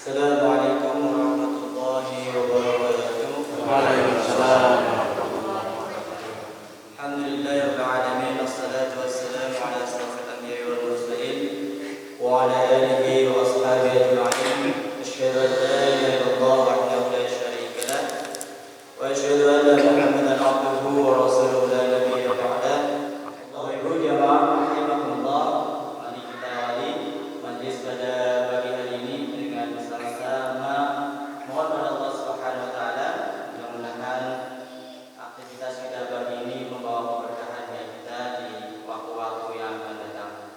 Assalamualaikum warahmatullahi wabarakatuh. Waalaikumsalam. Alhamdulillahirabbil alamin, wassalatu wassalamu ala asyrofil anbiya'i wal mursalin wa ala alihi wa ashabihi ajma'in. Asyhadu an la ilaha illallah wahdahu la syarika lah wa asyhadu anna Muhammadan abduhu wa rasuluhu la nabiyya ba'dah. Bapak Ibu jamaah rahimakumullah, mari kita awali majlis pada pagi hari ini dengan bersama-sama mohon pada Allah Subhanahu wa taala mudah-mudahan aktivitas kita pagi ini membawa keberkahan bagi kita di waktu-waktu yang akan datang.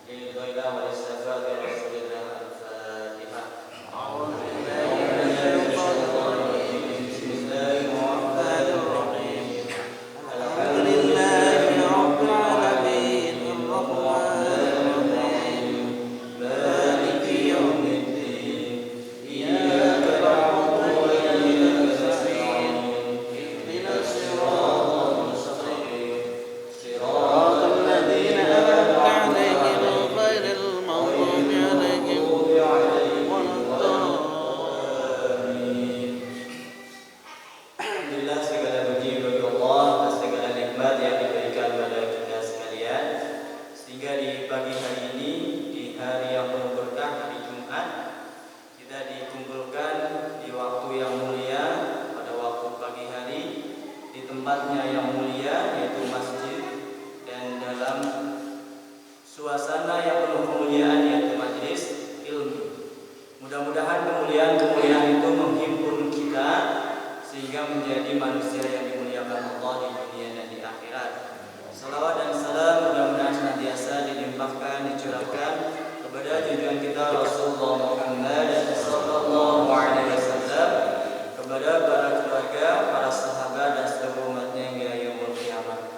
Lillahi wa lillahi Rasulillah al-Fatihah. A'udzu billahi minasyaitonir rajim. Bismillahirrahmanirrahim. Alhamdulillahi rabbil alamin. Arrahmanir rahim. Maliki yaumiddin. Iyyaka na'budu wa iyyaka nasta'in. Ihdinas siratal mustaqim. Siratal ladzina an'amta 'alaihim ghairil maghdubi 'alaihim waladdallin. Alhamdulillah, segala puji bagi Allah atas segala nikmat yang diberikan kepada kita sekalian, sehingga di pagi hari ini, di hari yang penuh berkah, hari Jumat, kita dikumpulkan di waktu yang mulia, pada waktu pagi hari, di tempatnya yang mulia, yaitu masjid, dan dalam suasana yang penuh kemuliaan, yaitu majelis ilmu. Mudah-mudahan kemuliaan-kemuliaan itu menghimpun kita sehingga menjadi manusia yang dimuliakan Allah di dunia dan di akhirat. Salawat dan salam mudah-mudahan senantiasa dilimpahkan, dicurahkan kepada junjungan kita Rasulullah Muhammad sallallahu alaihi wasallam, kepada para keluarga, para sahabat dan seluruh umatnya hingga yaumul kiamat.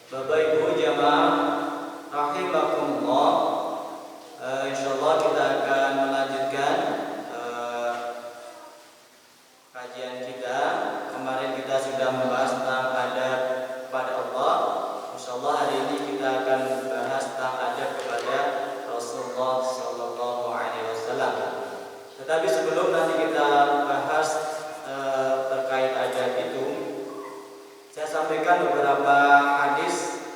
Bapak Ibu jamaah rahimakumullah, insyaallah kita akan melanjutkan kajian kita. Kemarin kita sudah membahas tentang adab kepada Allah. Insyaallah hari ini kita akan membahas tentang adab kepada Rasulullah sallallahu alaihi wasallam. Tetapi sebelum nanti kita bahas terkait adab itu, saya sampaikan beberapa hadis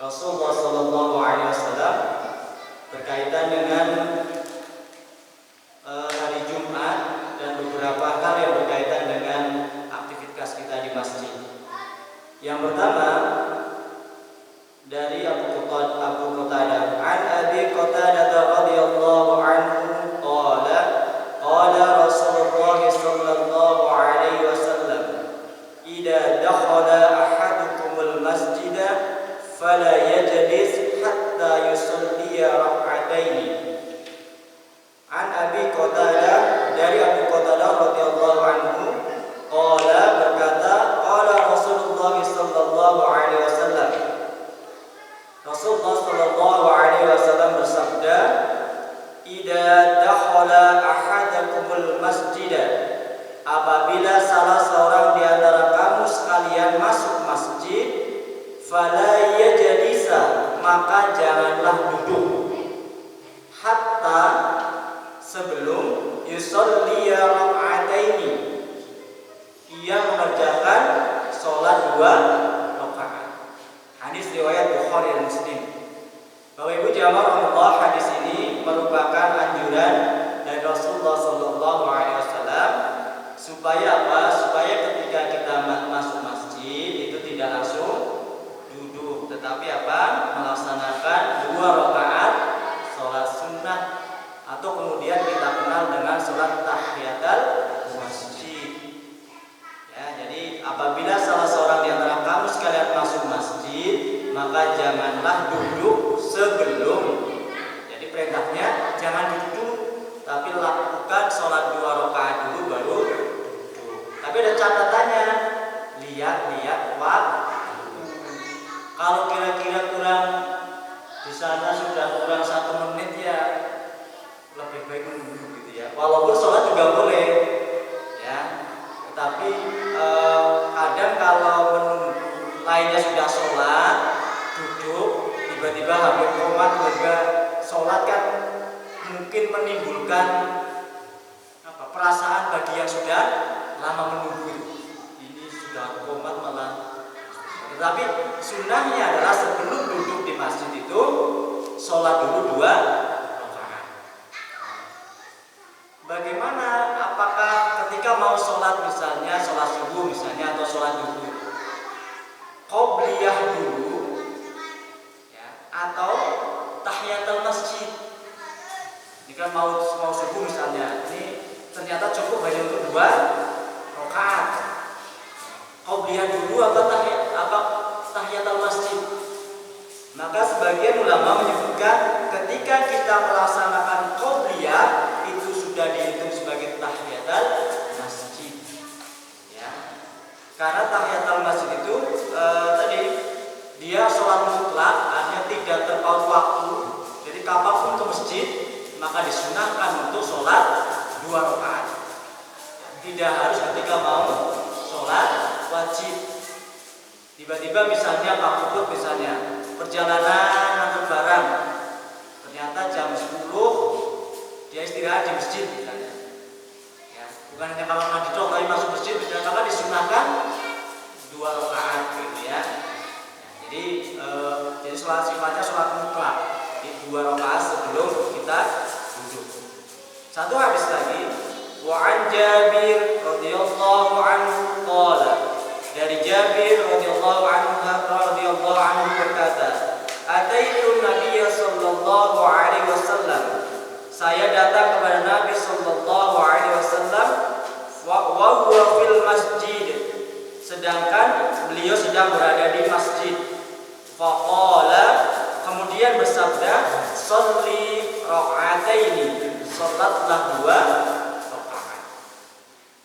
Rasulullah sallallahu alaihi wasallam berkaitan dengan hari Jumat dan beberapa hal yang berkaitan dengan aktivitas kita di masjid. Yang pertama dari Abu Qatadah, an Abi Qatadah radhiyallahu anhu qala qala Rasulullah sallallahu alaihi wasallam idza dakhala ahadukumul masjida fala yajlis hatta yusalli rak'ataini. An Abi Qatadah, dari Abu Qatadah radhiyallahu anhu qala, berkata, qala Rasulullah sallallahu alaihi wasallam, Rasulullah sallallahu alaihi wasallam bersabda, idza dakhala ahadakumul masjida, apabila salah seorang di antara kamu sekalian masuk masjid, fala yajlisa, maka janganlah duduk, hatta, sebelum yusolli rak'ataini, ia mengerjakan sholat 2 rakaat. Hadis riwayat Bukhari dan Muslim. Bapak Ibu jamaah Allah, hadis ini merupakan anjuran dari Rasulullah sallallahu alaihi wasallam supaya apa? Supaya ketika kita masuk masjid itu tidak langsung duduk, tetapi apa? Melaksanakan 2 rakaat sholat sunnah, atau kemudian kita kenal dengan sholat tahiyatul masjid. Ya, jadi apabila salah seorang di antara kamu sekalian masuk masjid, maka janganlah duduk sebelum. Jadi perintahnya jangan duduk, tapi lakukan sholat 2 rakaat dulu baru duduk. Tapi ada catatannya, lihat waktu. Kalau kira-kira kurang, di sana sudah kurang 1 menit, ya lebih baik menunggu gitu ya. Walaupun sholat juga boleh ya, tetapi kadang kalau lainnya sudah sholat duduk, tiba-tiba habis komat juga sholat kan mungkin menimbulkan perasaan bagi yang sudah lama menunggu itu. Ini sudah komat malah. Tetapi sunnahnya adalah sebelum duduk di masjid itu sholat dulu 2 rakaat. Bagaimana? Apakah ketika mau sholat misalnya sholat subuh misalnya atau sholat duhur, qobliyah dulu, ya, atau tahiyatul masjid? Ini kan mau subuh misalnya, ini ternyata cukup hanya untuk 2 rakaat. Qobliyah dulu atau tahiyatul masjid? Maka sebagian ulama menyebutkan ketika kita melaksanakan qobliyah itu sudah dihitung sebagai tahiyatul masjid. Ya. Karena tahiyatul masjid itu tadi dia sholat mutlak, artinya tidak terpaut waktu. Jadi kapanpun ke masjid maka disunahkan untuk sholat 2 rakaat. Tidak harus ketika mau sholat wajib. Tiba-tiba misalnya Pak Puput misalnya perjalanan angkut barang, ternyata jam 10 dia istirahat di masjid misalnya. Ya, bukan hanya kamar mandi doang, tapi masuk masjid misalnya, maka disunahkan 2 rakaat gitu ya. Jadi sholat sifatnya sholat mutlak, di 2 rakaat sebelum kita duduk. Satu hadis lagi, wa an Jabir radhiyallahu anhu qala, dari Jabir radhiyallahu anhu berkata, ataitu Nabiy sallallahu alaihi wasallam, saya datang kepada Nabi sallallahu alaihi wasallam wa huwa fil masjid, sedangkan beliau sedang berada di masjid. Faqala, kemudian bersabda, sholli raka'ataini, salatlah 2 rakaat.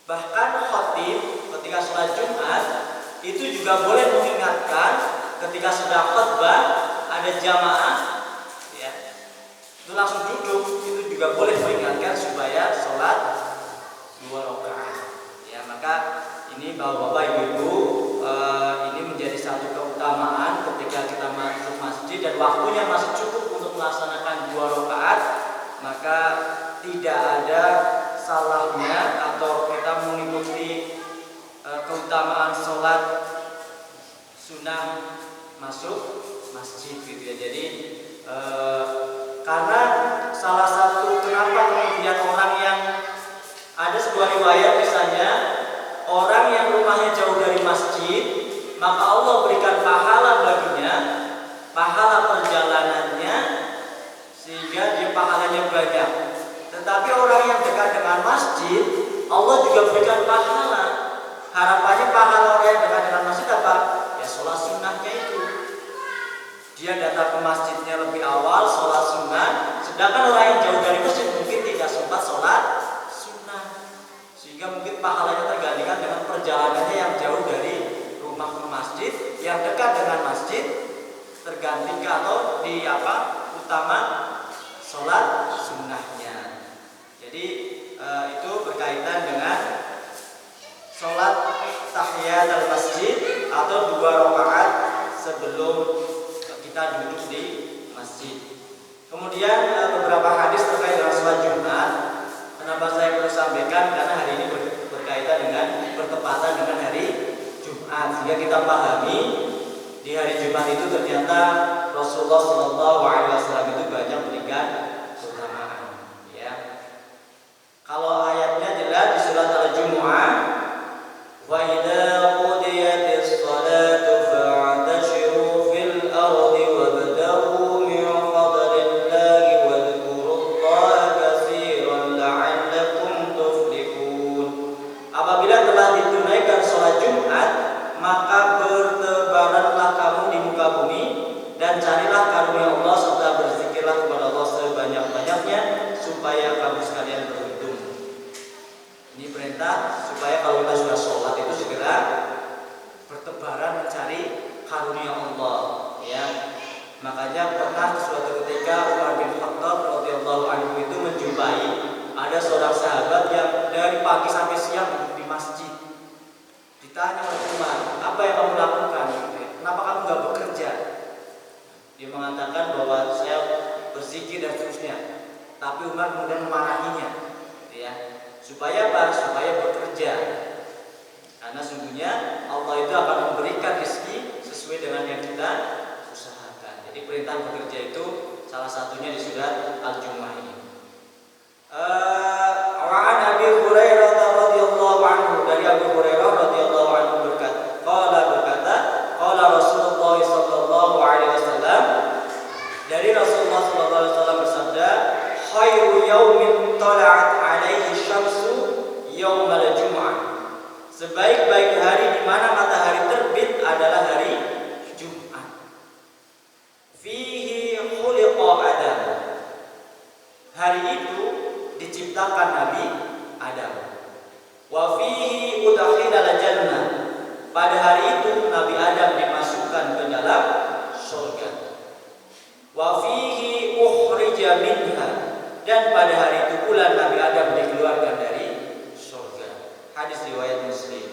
Bahkan khatib ketika sholat Jumat itu juga boleh mengingatkan ketika sudah khutbah ada jamaah, ya, itu langsung duduk, itu juga boleh mengingatkan supaya sholat 2 rakaat. Ya, maka ini bapak-bapak ibu, ini menjadi satu keutamaan ketika kita masuk masjid dan waktunya masih cukup untuk melaksanakan 2 rakaat, maka tidak ada salahnya atau kita mengikuti keutamaan sholat sunnah masuk masjid gitu ya. Jadi karena salah satu kenapa kemudian orang yang ada sebuah riwayat misalnya orang yang rumahnya jauh dari masjid, maka Allah berikan pahala baginya, pahala perjalanannya, sehingga dia pahalanya banyak. Tetapi orang yang dekat dengan masjid, Allah juga berikan pahala. Harapannya pahala orang yang dekat dengan masjid apa? Ya sholat sunnahnya itu. Dia datang ke masjidnya lebih awal, sholat sunnah. Sedangkan orang yang jauh dari masjid mungkin tidak sempat sholat sunnah, sehingga mungkin pahalanya tergantikan dengan perjalanannya yang jauh dari rumah ke masjid. Yang dekat dengan masjid tergantikan atau utama sholat sunnahnya. Jadi itu berkaitan dengan sholat tahiyatul masjid atau 2 rakaat sebelum kita duduk di masjid. Kemudian beberapa hadis terkait dengan sholat Jumat. Kenapa saya perlu sampaikan? Karena hari ini berkaitan dengan bertepatan dengan hari Jumat, sehingga kita pahami di hari Jumat itu ternyata Rasulullah SAW itu banyak berikan keutamaan. Ya. Kalau ayatnya jelas di surat Al-Jumu'ah, wa idza qudiyatis shalatu fa'tashiru fil ardi wabtaghu min fadlillahi wadhkurullaha katsiran la'allakum tuflihun. Apabila telah ditunaikan sholat Jumat, maka bertebaranlah kamu di muka bumi dan carilah karunia Allah serta berzikirlah kepada Allah sebanyak-banyaknya supaya kamu sekalian beruntung. Ini perintah supaya kalau kita sudah sholat itu segera bertebaran mencari karunia Allah. Ya, makanya pernah suatu ketika Umar bin Khattab radhiyallahu anhu itu menjumpai ada seorang sahabat yang dari pagi sampai siang duduk di masjid. Ditanya oleh Umar, apa yang kamu lakukan? Kenapa kamu nggak bekerja? Dia mengatakan bahwa saya berzikir dan seterusnya. Tapi Umar kemudian memarahinya, gitu ya. Supaya apa? Supaya bekerja. Karena sungguhnya Allah itu akan memberikan rezeki sesuai dengan yang kita usahakan. Jadi perintah bekerja itu salah satunya di surat Al-Jumu'ah ini. Wa'an Abi Hurairah radhiyallahu anhu, dari Abu Hurairah radhiyallahu anhu berkata, qala Rasulullah sallallahu alaihi wasallam, dari Rasulullah sallallahu alaihi wasallam bersabda, khairu yaumin tala'at alaihi syamsu yaumal jumu'ah. Sebaik-baik hari di mana matahari terbit adalah hari Jumat. Fihi khuliqa Adam. Hari itu diciptakan Nabi Adam. Wa fihi udkhilal jannah. Pada hari itu Nabi Adam dimasukkan ke dalam surga. Wa fihi ukhrija minha. Dan pada hari itu pula Nabi Adam dikeluarkan dari surga. Hadis riwayat Muslim.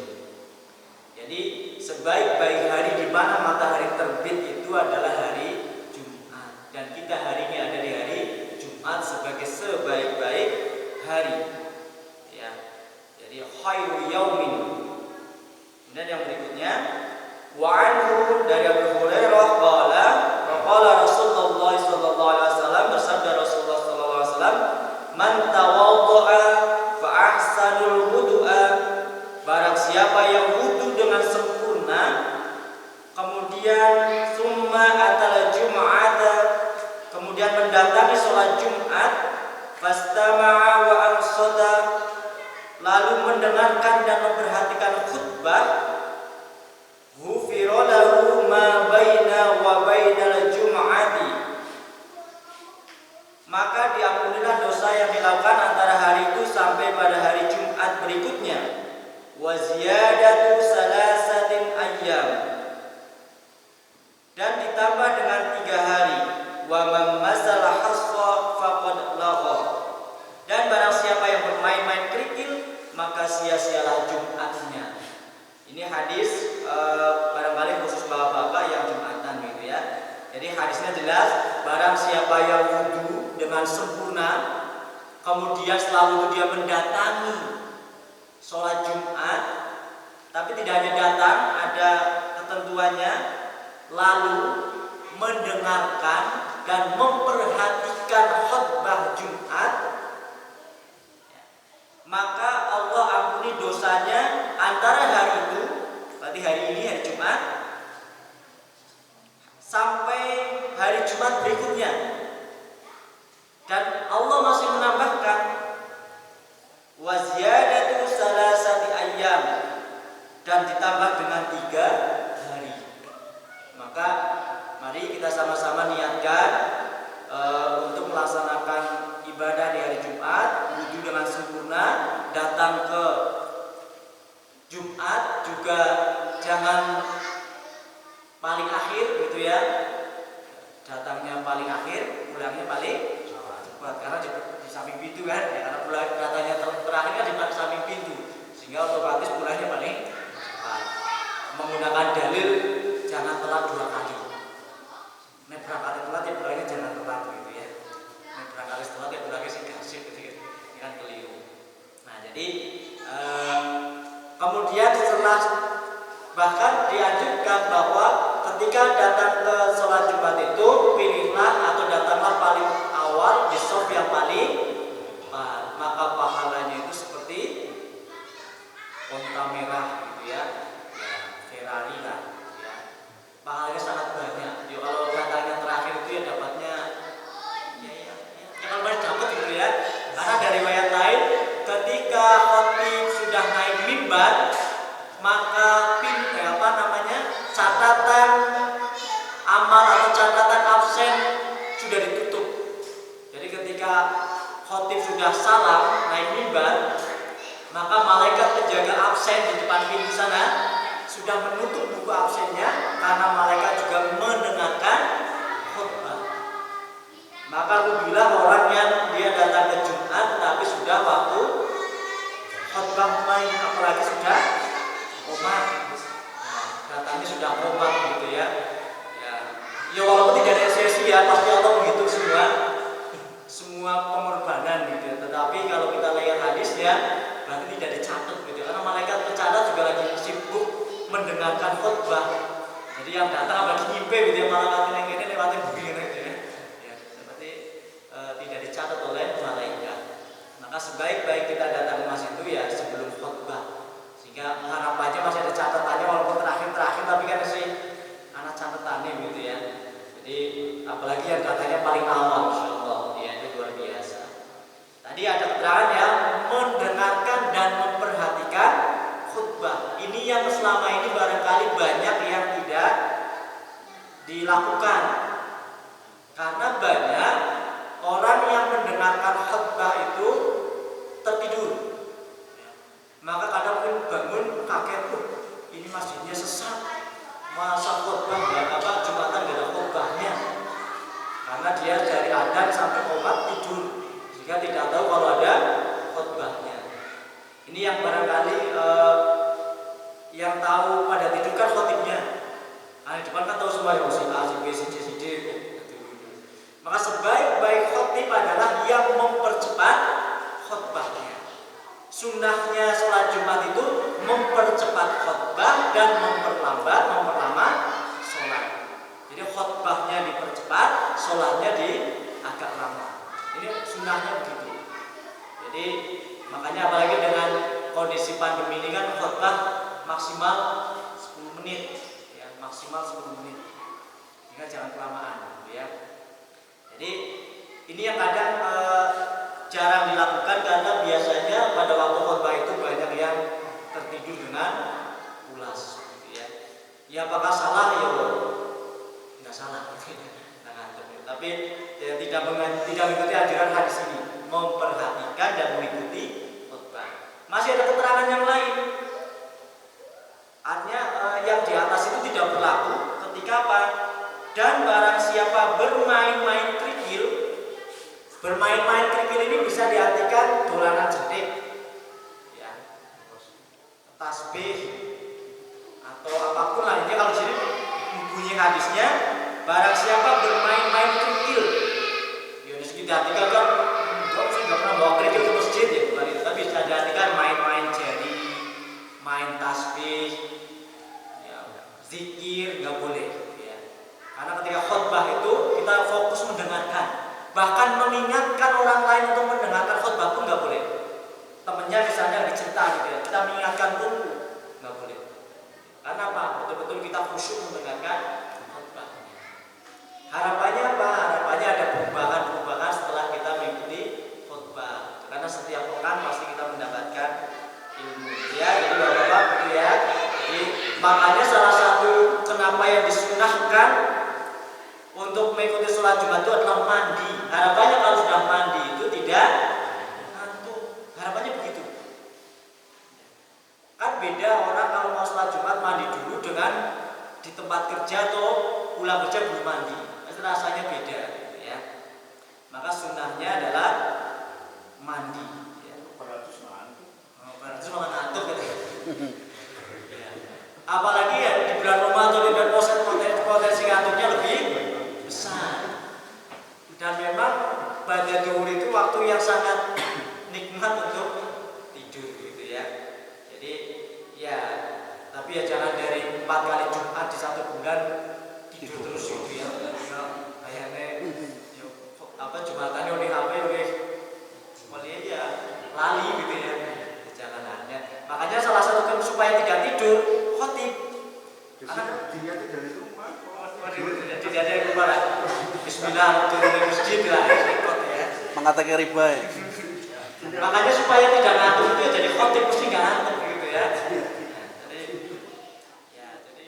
Jadi sebaik-baik hari di mana matahari terbit itu adalah hari Jumat. Dan kita hari ini ada di hari Jumat sebagai sebaik-baik hari. Ya. Jadi khairu yaumin. Dan yang berikutnya, wa anhu, dari Abu Hurairah qala Rasulullah sallallahu alaihi wasallam, bersabda Rasulullah sallallahu alaihi wasallam, man tawaddaa fa ahsanul wudu'a. Barang siapa yang wudu dengan sempurna, kemudian summa atal jum'ata, kemudian mendatangi sholat Jumat, fastama'a wa ansada, lalu mendengarkan dan memperhatikan khutbah, ghufira lahu ma baina wa bainal jum'ati, maka diampunilah dosa yang dilakukan antara hari itu sampai pada hari Jumat berikutnya. Wa ziyadatu salasatin ayyam, dan ditambah dengan 3 hari. Wa man masala hasfa faqad lagha, dan barang siapa yang bermain-main kerikil maka sia-sialah Jumatnya. Ini hadis barangkali khusus bapak-bapak yang Jumatan gitu ya. Jadi hadisnya jelas, barang siapa yang wudu dengan sempurna, kemudian setelah wudu dia mendatangi sholat Jumat, tapi tidak hanya datang, ada ketentuannya, lalu mendengarkan dan memperhatikan khutbah Jumat, maka Allah ampuni dosanya antara hari itu, berarti hari ini hari Jumat, sampai hari Jumat berikutnya. Dan Allah masih menambahkan wa ziyadatu salasati ayyam, dan ditambah dengan 3 hari. Maka mari kita sama-sama niatkan untuk melaksanakan ibadah di hari Jumat, wudu dengan sempurna, datang ke Jumat juga jangan paling akhir gitu ya. Datangnya paling akhir, pulangnya paling cepat, karena di samping pintu kan ya, karena pulang datangnya terakhir kan di samping pintu, sehingga otomatis pulangnya paling cepat. Menggunakan dalil jangan telat 2 kali. Nek berangkat telat ya pulangnya jangan telat gitu ya. Nek berangkat telat ya pulangnya sih gasip gitu ya. Ini kan keliru. Nah, jadi kemudian setelah, bahkan dianjurkan bahwa ketika datang ke sholat Jumat itu pilihlah atau datanglah paling awal di shaf yang paling depan, maka pahalanya itu seperti unta merah gitu ya, Ferrari lah ya. Pahalanya sangat banyak. Ya, kalau datangnya terakhir itu ya dapatnya ya kalau banyak dapat gitu ya. Karena dari riwayat lain, ketika khatib sudah naik mimbar, maka catatan amal atau catatan absen sudah ditutup. Jadi ketika khatib sudah salam naik mimbar, maka malaikat penjaga absen di depan pintu sana sudah menutup buku absennya, karena malaikat juga mendengarkan khutbah. Maka alhamdulillah orang yang dia datang ke Jumat tapi sudah waktu khutbah mulai, apalagi sudah qomat, datangnya sudah qomat gitu ya. Ya walaupun tidak ada sesi ya, pasti Allah menghitung semua pengorbanan gitu ya. Tetapi kalau kita lihat hadisnya berarti tidak dicatat gitu. Karena malaikat pencatat juga lagi sibuk mendengarkan khutbah. Jadi yang datang apalagi ngimpi gitu ya, malah katanya ini lewatin begini gitu ya. Ya, seperti tidak dicatat oleh malaikat. Maka sebaik-baik kita datang ke masjid itu ya sebelum khutbah. Sehingga harapannya masih ada catatannya walaupun terakhir tapi kan sih anak catatannya gitu ya. Jadi apalagi yang katanya paling awal insyaallah ya itu luar biasa. Tadi ada keterangan yang mendengarkan dan memperhatikan khutbah. Ini yang selama ini barangkali banyak yang tidak dilakukan. Karena banyak orang yang mendengarkan khutbah itu tertidur. Maka kadang pun bangun kaget, ini masjidnya sesat. Masa khutbah Jumatan gak ada khutbahnya. Karena dia dari adzan sampai qomat tidur. Sehingga tidak tahu kalau ada khutbahnya. Ini yang barangkali yang tahu pada tidur kan khotibnya. Nah, di depan kan tahu semua ya musik A, B, C, D. Maka sebaik-baik khotib adalah yang mempercepat khutbahnya. Sunnahnya sholat Jumat itu mempercepat khutbah dan memperlama sholat. Jadi khutbahnya dipercepat, sholatnya agak lama. Ini sunnahnya begitu. Jadi makanya apalagi dengan kondisi pandemi ini kan khutbah maksimal 10 menit ya, maksimal 10 menit. Jika jangan kelamaan gitu ya. Jadi ini yang kadang jarang dilakukan karena biasanya pada waktu khutbah itu banyak yang tertidur dengan pulas gitu ya. Ya apakah salah ya? Enggak salah. Tapi ya, tidak mengikuti ajaran hadis ini, memperhatikan dan mengikuti khutbah. Masih ada keterangan yang lain. Artinya yang di atas itu tidak berlaku ketika apa? Dan barang siapa bermain-main kerikil ini bisa diartikan dolanan jeding, ya, tasbih atau apapun lah. Ini kalau sini bunyi hadisnya, barang siapa bermain-main kerikil, ya di sini diartikan kan, saya nggak pernah bawa kerikil ke masjid ya, bukan itu, tapi bisa diartikan main-main jari, main tasbih, ya, zikir nggak boleh. Karena ketika khutbah itu kita fokus mendengarkan, bahkan mengingatkan orang lain untuk mendengarkan khutbah pun nggak boleh. Temennya misalnya dicerita gitu ya, kita mengingatkan pun nggak boleh. Karena apa? Betul-betul kita khusyuk mendengarkan khutbah. Harapannya apa? Harapannya ada perubahan setelah kita mengikuti khutbah. Karena setiap pekan pasti kita mendapatkan ilmu. Ya, jadi bapak-bapak gitu ya. Jadi makanya salah satu kenapa yang disunahkan untuk mengikuti sholat Jumat itu adalah mandi. Harapannya kalau sudah mandi itu tidak ngantuk. Harapannya begitu. Kan beda orang kalau mau sholat Jumat mandi dulu dengan di tempat kerja atau pulang kerja belum mandi. Itu rasanya beda, gitu ya. Maka sunnahnya adalah mandi. Ya. 400 ngantuk. 400 malah ngantuk gitu. Ya. Apalagi ya di bulan Ramadan dan potensi ngantuknya lebih besar. Dan memang pada zuhur itu waktu yang sangat nikmat untuk tidur gitu ya. Jadi ya, tapi ya jangan dari 4 kali Jumat di 1 bulan tidur terus gitu ya. Kayaknya ya, Jumatannya oleh HP oleh ya lali gitu ya. Jalanannya. Makanya salah satu supaya tidak tidur khotib. Dia tidak itu tidak ada yang keluar. Bismillah turun ke masjid lah ya. mengatakan riba ya. Makanya supaya tidak ngantuk itu ya jadi khotib mesti nggak ngantuk gitu ya.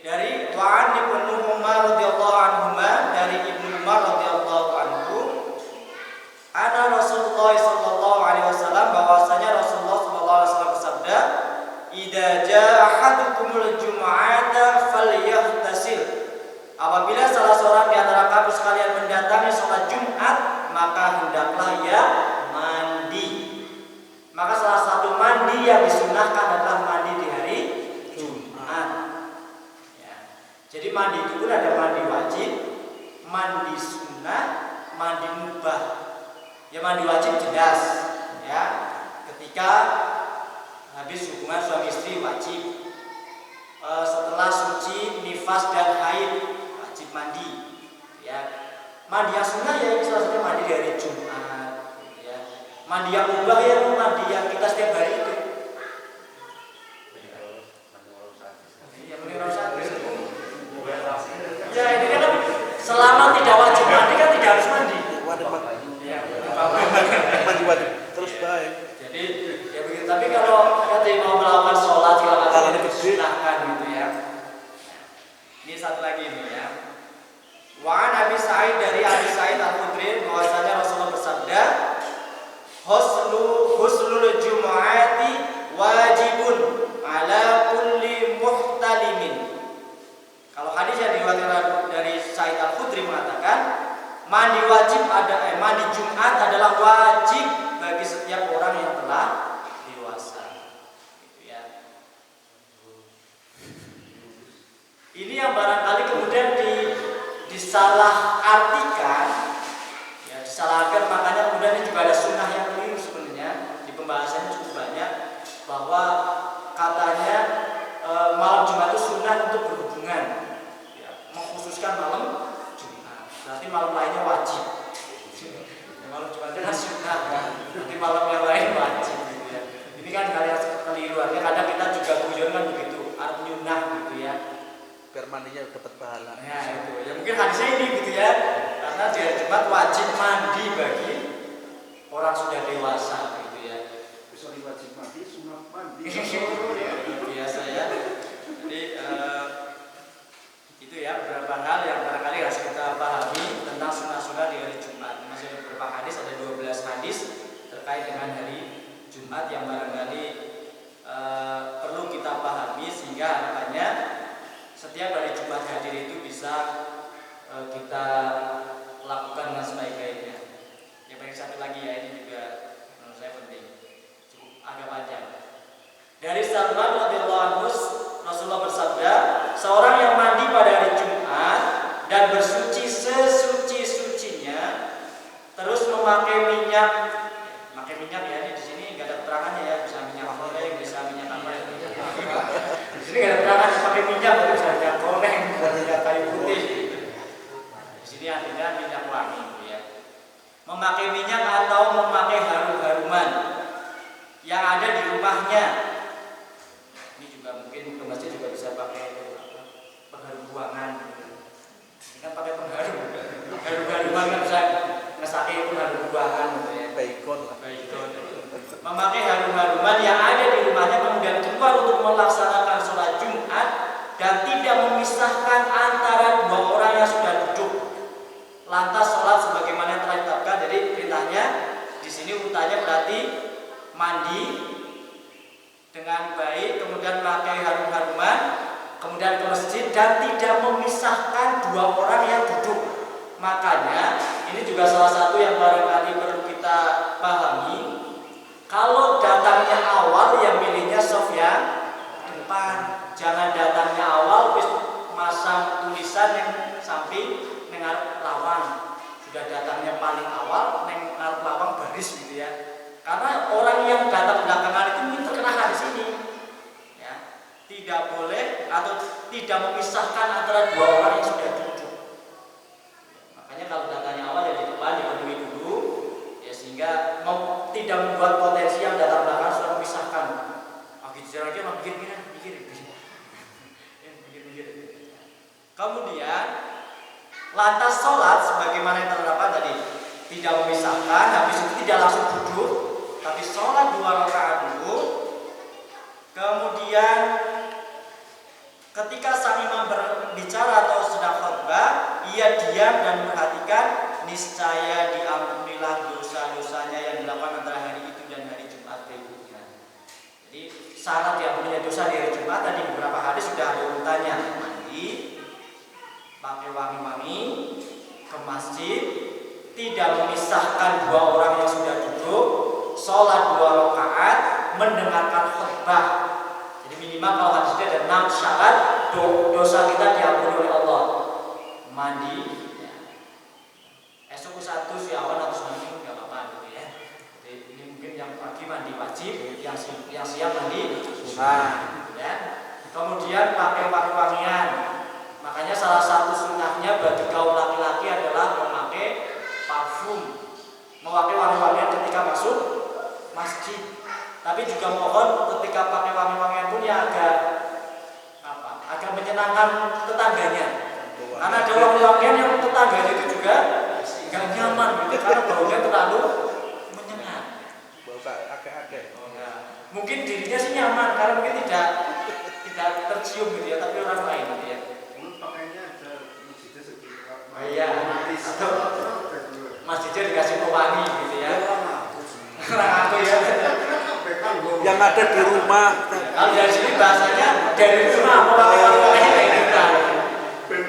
Dari Tuhan Ibnu Umar radhiyallahu anhu, dari Ibnu Umar radhiyallahu anhu, ana Rasulullah sallallahu alaihi wasallam, bahwasanya Rasulullah sallallahu alaihi wasallam bersabda, "Idza jaa ahadukumul jum'ata falyahtasil." Apabila salah seorang di antara kamu sekalian mendatangi sholat Jumat, maka hendaklah ia mandi. Maka salah satu mandi yang disunahkan adalah mandi di hari Jumat. Ya. Jadi mandi itu pun ada mandi wajib, mandi sunnah, mandi mubah. Ya mandi wajib jelas, ya Mandi yang mubah ya mandi yang kita setiap hari itu. Ya mungkin harus ya ini kan selama tidak wajib mandi kan tidak harus mandi. Ya, wajib terus baik. Jadi ya begitu. Tapi kalau kita mau melakukan sholat kalau silahkan gitu ya. Ini satu lagi nih ya. Wa Nabi Sa'id dari Abi Sa'id Al-Khudri bahwasanya Rasulullah bersabda, Husnul Jumu'ati wajibun ala kulli muhtalimin. Kalau hadis yang diriwayatkan dari Sa'id Al-Khudri mengatakan, mandi Jumat adalah wajib bagi setiap orang yang telah dewasa. Gitu ya. Ini yang barangkali kemudian disalah artikan, ya disalahkan, makanya kemudian ini juga ada sunnah yang keliru sebenarnya di pembahasannya cukup banyak bahwa katanya malam Jumat itu sunnah untuk berhubungan, ya, mengkhususkan malam Jumat, berarti malam lainnya wajib. Malam Jumat itu sunnah, nanti malam yang lain wajib gitu ya. Ini kan hal yang keliru, kadang kita juga guyon kan begitu, artinya gitu ya. Biar mandinya dapat pahala. Ya itu. Ya mungkin hadisnya ini gitu ya. Karena di hari Jumat wajib mandi bagi orang sudah dewasa gitu ya. Bisa wajib mandi, sunat mandi. Biasa ya. Jadi itu ya beberapa hal yang barangkali harus kita pahami tentang sunnah-sunnah di hari Jumat. Masih ada beberapa hadis, ada 12 hadis terkait dengan hari Jumat yang barangkali perlu kita pahami sehingga harapannya setiap hari Jumat hadir itu bisa kita lakukan dengan sebaik-baiknya. Yang paling satu lagi ya, ini juga menurut saya penting, cukup agak panjang. Dari Salman radhiyallahu anhu, Rasulullah bersabda, seorang yang mandi pada hari Jumat dan bersuci sesuci-sucinya, terus memakai minyak ya, ini di sini nggak ada keterangannya ya, bisa minyak goreng, bisa minyak apa ya. Di sini nggak ada keterangan pakai minyak, tapi bisa minyak goreng, minyak kayu putih. Di sini artinya minyak wangi, ya. Memakai minyak atau memakai harum-haruman yang ada di rumahnya. Ini juga mungkin ke masjid juga bisa pakai pengharum ruangan. Ini kan pakai pengharum, harum-haruman kan bisa ngesake pengharum ruangan, gitu ya. Baikon. Memakai harum-haruman yang ada di rumahnya kemudian keluar untuk melaksanakan sholat Jumat dan tidak memisahkan antara dua orang yang sudah duduk. Lantas sholat sebagaimana yang telah ditetapkan. Jadi perintahnya di sini urutannya berarti mandi dengan baik, kemudian memakai harum-haruman, kemudian ke masjid dan tidak memisahkan dua orang yang duduk. Makanya ini juga salah satu yang barangkali perlu kita pahami. Kalau datangnya awal, yang milihnya soft yang depan. Jangan datangnya awal terus masang tulisan yang samping ngarep lawang. Sudah datangnya paling awal ngarep lawang baris gitu ya. Karena orang yang datang belakangan itu mungkin terkena hadis ini. Ya, tidak boleh atau tidak memisahkan antara dua orang yang sudah duduk. Makanya kalau datangnya awal ya di depan dipenuhi dulu, ya sehingga tidak membuat potensi yang datang belakang sudah memisahkan. Jalan aja mah mikir. Kemudian lantas sholat sebagaimana yang terdapat tadi, tidak memisahkan, habis itu tidak langsung duduk, tapi sholat 2 rakaat dulu. Kemudian ketika sang imam berbicara atau sedang khutbah, ia diam dan memperhatikan, niscaya diampunilah dosa-dosanya yang dilakukan antara hari itu dan hari Jumat berikutnya. Jadi syarat diampuninya dosa di hari Jumat tadi beberapa hadis sudah ada urutannya. Mandi, pakai wangi-wangi, ke masjid, tidak memisahkan dua orang yang sudah duduk, sholat 2 rakaat, mendengarkan khutbah. Jadi minimal kalau hadisnya ada 6 syarat dosa kita diampuni oleh Allah. Mandi, ya. Esok satu siawan atau seminggu nggak apa-apa gitu ya. Jadi ini mungkin yang pagi mandi wajib, yang siang mandi sunnah, ya. Kemudian pakai wangi-wangian. Makanya salah satu sunnahnya bagi kaum laki-laki adalah memakai parfum, memakai wangi-wangian ketika masuk Tapi juga mohon ketika pakai wangi-wangian pun ya agak menyenangkan tetangganya. Karena ada wangi-wangian yang tetangganya itu juga nggak nyaman gitu, karena baunya terlalu menyengat. Bau akeh-akeh. Mungkin dirinya sih nyaman karena mungkin tidak tercium gitu ya, tapi orang lain gitu ya. Pakainya ada masjidnya sekitar. Iya, masjidnya dikasih pewangi gitu ya. Orang aku ya. Yang ada di rumah. Kalau dari sini bahasanya dari rumah pewangi-wangiannya kayak gitu.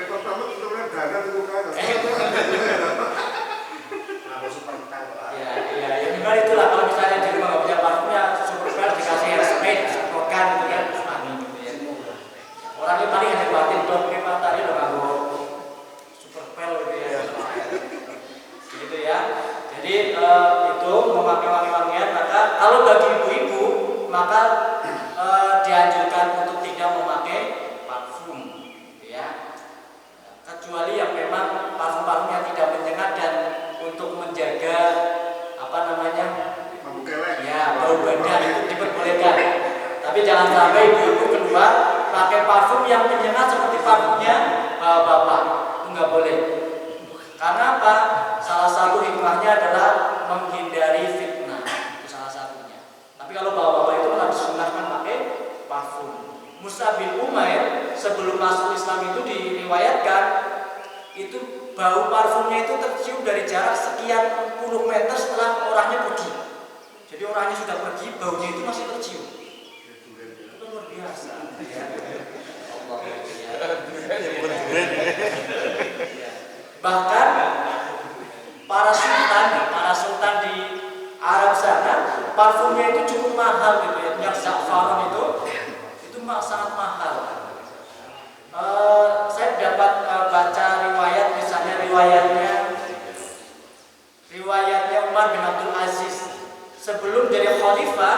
Pertama sebenarnya dana itu kan. Ya memang itulah kalau misalnya di rumah nggak punya parfum ya super spell dikasih hair spray disemprotkan gitu kan wangi gitu ya. Orangnya paling hanya batin dong, mungkin matanya udah nggak bawa super spell gitu ya. Gitu ya. Jadi itu memakai wangi-wangian, maka kalau bagi ibu-ibu maka dianjurkan untuk tidak memakai parfum gitu ya. Kecuali yang memang parfum-parfum yang tidak menyengat dan untuk menjaga ya bau badan itu diperbolehkan. Tapi jangan sampai ibu-ibu keluar pakai parfum yang menyengat seperti parfumnya bapak, itu nggak boleh. Karena apa? Salah satu hikmahnya adalah menghindari fitnah, itu salah satunya. Tapi kalau bapak-bapak itu harus disunahkan pakai parfum. Mus'ab bin Umair sebelum masuk Islam itu diriwayatkan itu bau parfumnya itu tercium dari jarak sekian puluh meter setelah orangnya pergi. Jadi orangnya sudah pergi, baunya itu masih tercium. Itu luar biasa. Bahkan para sultan di Arab sana, parfumnya itu cukup mahal gitu ya. Yang za'faron itu sangat mahal. Saya dapat baca riwayat, misalnya riwayatnya Umar bin Abdul Aziz sebelum jadi khalifah,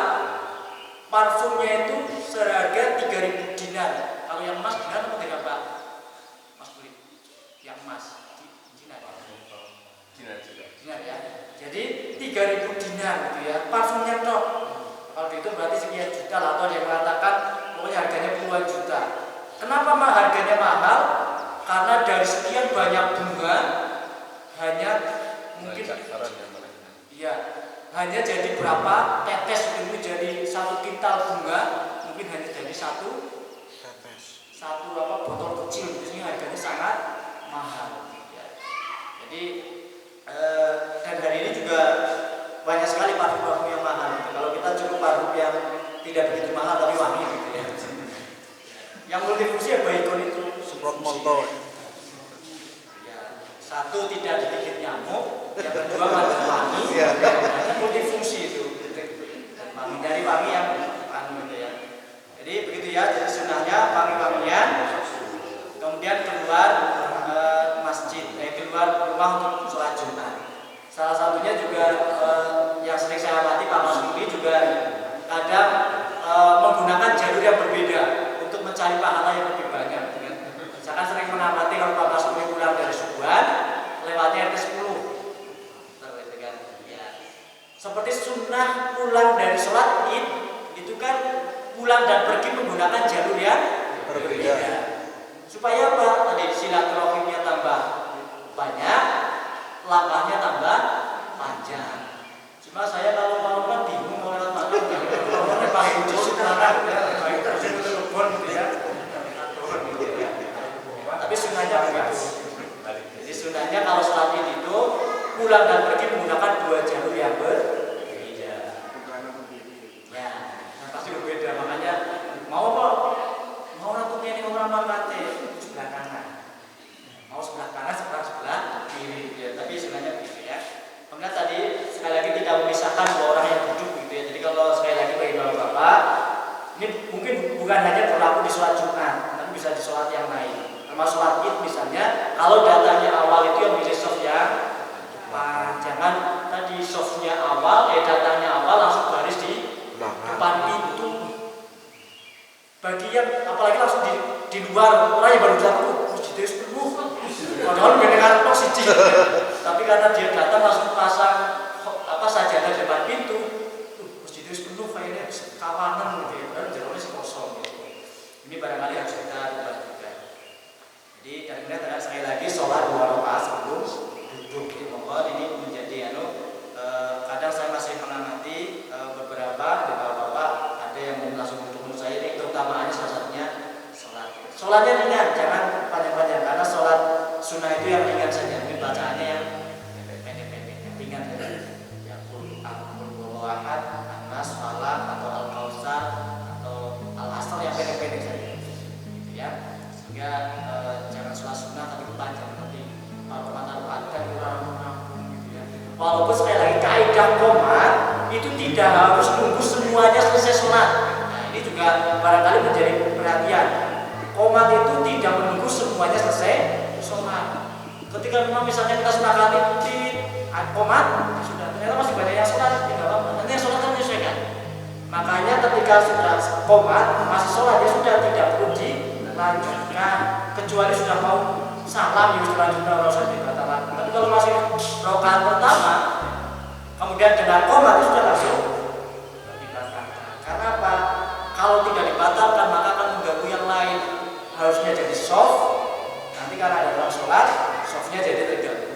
parfumnya itu seharga 3.000 dinar. Kalau yang emas dinar atau tidak Pak? Mas Kulit. Yang emas dinar. Dinar ya. Jadi 3.000 dinar gitu ya. Parfumnya tok. Kalau itu berarti sekian juta lah, atau dia mengatakan pokoknya harganya puluhan juta. Kenapa harganya mahal? Karena dari sekian banyak bunga hanya mungkin hanya jadi berapa tetes itu, jadi satu kintal bunga mungkin hanya jadi satu botol kecil, jadi harganya sangat mahal ya. Jadi dan hari ini juga banyak sekali parfum-parfum yang mahal gitu. Kalau kita cukup parfum yang tidak begitu mahal tapi wangi gitu ya. Yang multifungsi ya Baygon itu semprot motor. Ya, satu tidak digigit nyamuk, yang kedua wangi. Multifungsi itu. Menghindari wangi yang gitu ya. Jadi begitu ya, jadi sunahnya wangi-wangian. Kemudian keluar masjid, keluar rumah untuk sholat Jumat. Salah satunya juga yang sering saya amati Pak Mas Kuli juga kadang menggunakan jalur yang berbeda untuk mencari pahala yang lebih banyak. Misalkan sering mengamati kalau Pak Mas Kuli pulang dari Subuhan, lewatnya RT 10. Seperti sunnah pulang dari sholat id itu kan pulang dan pergi menggunakan jalur yang berbeda. Supaya apa? Tadi silaturahimnya tambah banyak, langkahnya tambah panjang. Cuma saya kalau mau kan bingung mau lewat mana. Kalau pakai uji sunnah, pakai uji telepon gitu ya. Tapi sunnahnya begitu. Jadi sunnahnya kalau sholat id itu pulang dan pergi menggunakan dua jalur yang berbeda. Ya, pasti berbeda. Makanya mau ratunya ini orang mati sebelah kanan. Mau sebelah kanan, sebelah kiri. Ya, tapi sebenarnya begitu ya. Kemudian tadi sekali lagi tidak memisahkan dua orang yang duduk gitu ya. Jadi kalau sekali lagi bagi bapak-bapak, ini mungkin bukan hanya berlaku di sholat Jumat, tapi bisa di sholat yang lain. Termasuk sholat id misalnya, kalau datanya awal itu yang pilih soft yang jangan tadi softnya awal, datanya awal langsung baris di depan pintu. Bagi yang apalagi langsung di luar, orang yang baru datang, masjid itu penuh. Padahal mendengar oksigen. Tapi karena dia datang langsung pasang sajadah di depan pintu, masjid itu penuh, kayaknya Sholatnya ringan, jangan panjang-panjang karena sholat sunnah itu yang ringan saja. Mungkin bacaannya yang pendek-pendek, yang ringan saja. Ya Al-Ahad, An-Nas, Falaq atau Al-Kausar atau Al-Asr yang pendek-pendek saja. Gitu ya. Sehingga jangan sholat sunnah tapi panjang nanti Al-Quran kan kurang gitu ya. Walaupun sekali lagi kaidah qomat itu tidak harus nunggu semuanya selesai sholat. Nah, ini juga barangkali menjadi perhatian. Qomat itu tidak menunggu semuanya selesai sholat. Ketika memang misalnya kita sepakati di qomat, sudah ternyata masih banyak yang sholat, ya nggak apa-apa. Nanti yang sholat kan menyesuaikan. Makanya ketika sudah qomat masih sholat ya sudah tidak perlu dilanjutkan kecuali sudah mau salam ya sudah lanjutkan kalau saya dibatalkan. Tapi kalau masih rakaat pertama kemudian dengan qomat itu sudah langsung dibatalkan. Karena apa? Kalau tidak dibatalkan maka akan mengganggu yang lain. Harusnya jadi soft, nanti karena ada orang sholat, softnya jadi terganggu.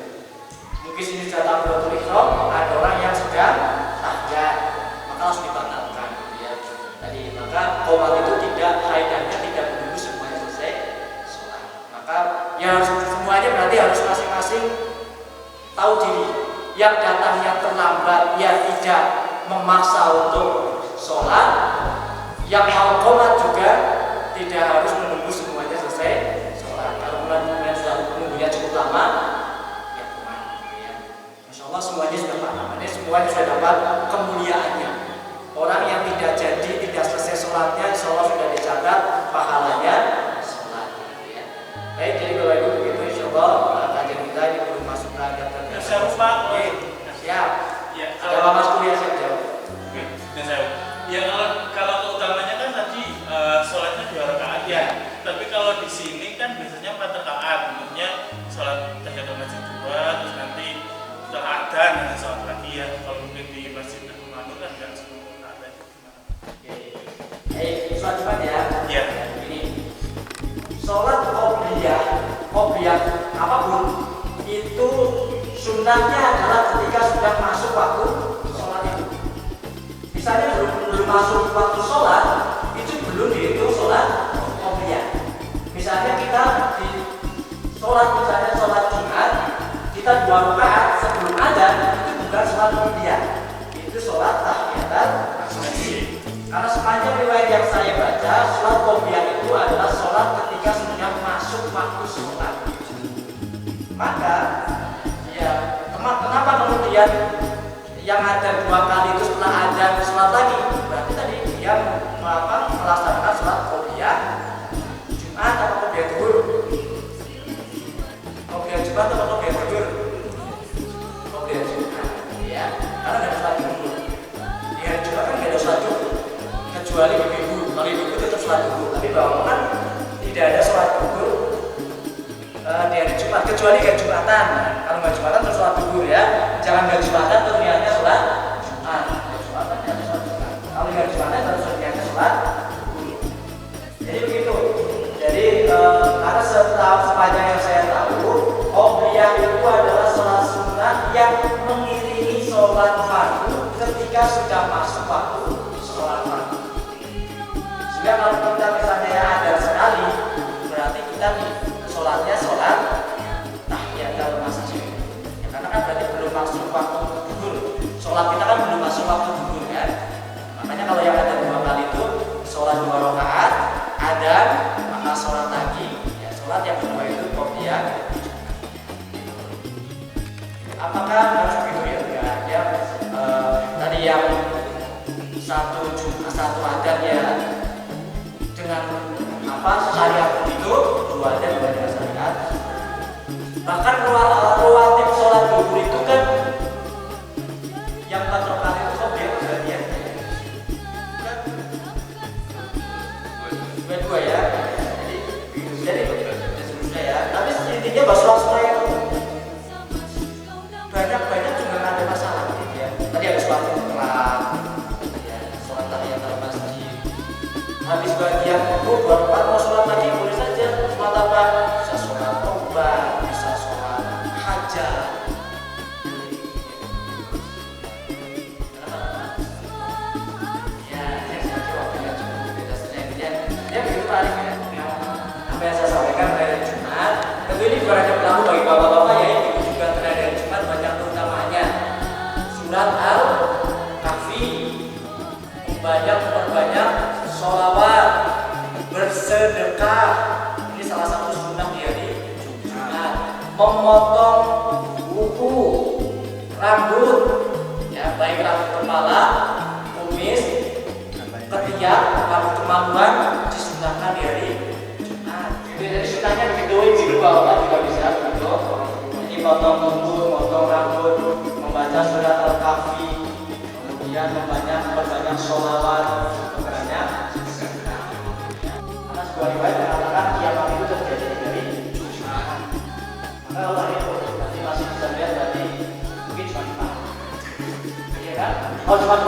Mungkin sini sudah takbiratul ihram, ada orang yang sedang tahiyat, maka harus dibatalkan. Ya. Tadi maka qomat itu tidak kaidahnya tidak menunggu semuanya selesai sholat. Maka ya semuanya berarti harus masing-masing tahu diri. Yang datangnya terlambat, ya tidak memaksa untuk sholat. Yang mau qomat juga tidak harus menunggu semuanya selesai sholat. Kalau kemudian sudah menunggunya cukup lama, ya qomat. Ya. Insya Allah semuanya sudah paham. Ini semuanya sudah dapat kemuliaannya. Orang yang tidak jadi, tidak selesai sholatnya, insya Allah sudah dicatat pahalanya sholat. Ya. Baik, jadi Bapak Ibu begitu insya Allah kajian kita ini belum masuk lagi. Saya lupa. Siap. Ya, ada Pak Mas kuliah siap jawab. Oke, saya. Ya kalau utamanya kan tadi sholatnya 2 rakaat ya. Tapi kalau di sini kan biasanya 4 rakaat. Umumnya sholat tahiyatul masjid 2, terus nanti setelah adzan nanti sholat lagi ya. Kalau mungkin di Masjid Al-Manur kan enggak 10 rakaat. Oke. Sholat Jumat ya. Iya. Ini sholat qobliyah apapun itu sunnahnya adalah ketika sudah masuk waktu sholat itu. Misalnya belum masuk waktu sholat, itu belum dihitung sholat qobliyah. Misalnya kita di sholat, misalnya sholat Jumat, kita 2 rakaat sebelum adzan itu bukan sholat qobliyah, itu sholat tahiyatul masjid. Karena sepanjang riwayat yang saya baca, sholat qobliyah itu adalah sholat ketika sudah masuk waktu sholat. Maka, ya kenapa kemudian yang ada 2 kali itu setelah adzan sholat lagi? Berarti tadi dia melaksanakan sholat qobliyah Jumat atau qobliyah zuhur? Qobliyah Jumat atau qobliyah zuhur? Qobliyah Jumat, ya. Karena nggak ada sholat zuhur. Di hari Jumat kan nggak ada sholat zuhur, kecuali ibu. Kalau ibu tetap sholat zuhur, tapi bapak kan tidak ada sholat zuhur di hari Jumat, kecuali hari Jumatan. Kalau nggak Jumatan terus sholat zuhur ya. Jangan hari Jumatan terus niatnya sholat Jumat. Jumatan ya sholat Jumat. Kalau hari Jumatan terus niatnya sholat zuhur. Jadi begitu. Jadi karena sepanjang yang saya tahu, qobliyah itu adalah sholat sunnah yang mengiringi sholat fardu ketika sudah masuk waktu sholat fardu. Sehingga kalau kita misalnya ada sekali, berarti kita nih sholatnya sholat tahiyatul masjid. Ya, karena kan berarti belum masuk waktu zuhur. Sholat kita kan belum masuk waktu zuhur kan. Makanya kalau yang ada 2 kali itu sholat 2 rakaat, adzan, maka sholat lagi. Ya, sholat yang kedua itu qobliyah. Apakah harus begitu ya? Enggak. Ya, tadi yang satu adzan ya dengan syariat itu 2 adzan 2 syariat. Bahkan rawatib sholat zuhur itu kan yang 4 rakaat itu qobliyah bergantian. Dua ya. Jadi seterusnya ya. Tapi intinya bahwa sholat itu banyak juga nggak ada masalah gitu ya. Tadi ada sholat telat, ya, sholat tahiyatul masjid. Habis bagian itu 2 rakaat mau sholat lagi boleh saja. Sholat apa? Bisa sholat tobat, bisa sholat hajat. Tentu ini bukan hanya berlaku bagi bapak-bapak ya, ibu juga terhadap Jumat banyak keutamaannya. Surat Al-Kahfi, memperbanyak sholawat, bersedekah. Ini salah satu sunnah di hari Jumat. Memotong kuku, rambut, ya baik rambut kepala, kumis, ketiak, rambut kemaluan disunahkan di hari Jumat. Jadi sunahnya begitu, ibu bapak juga bisa begitu. Jadi potong kuku, potong rambut, membaca surat Al-Kahfi, kemudian memperbanyak sholawat, banyak. Karena sebuah riwayat mengatakan kiamat itu terjadi dari Jumat. Maka Allah itu nanti masih bisa lihat dari mungkin Jumat. Iya kan? Kalau Jumat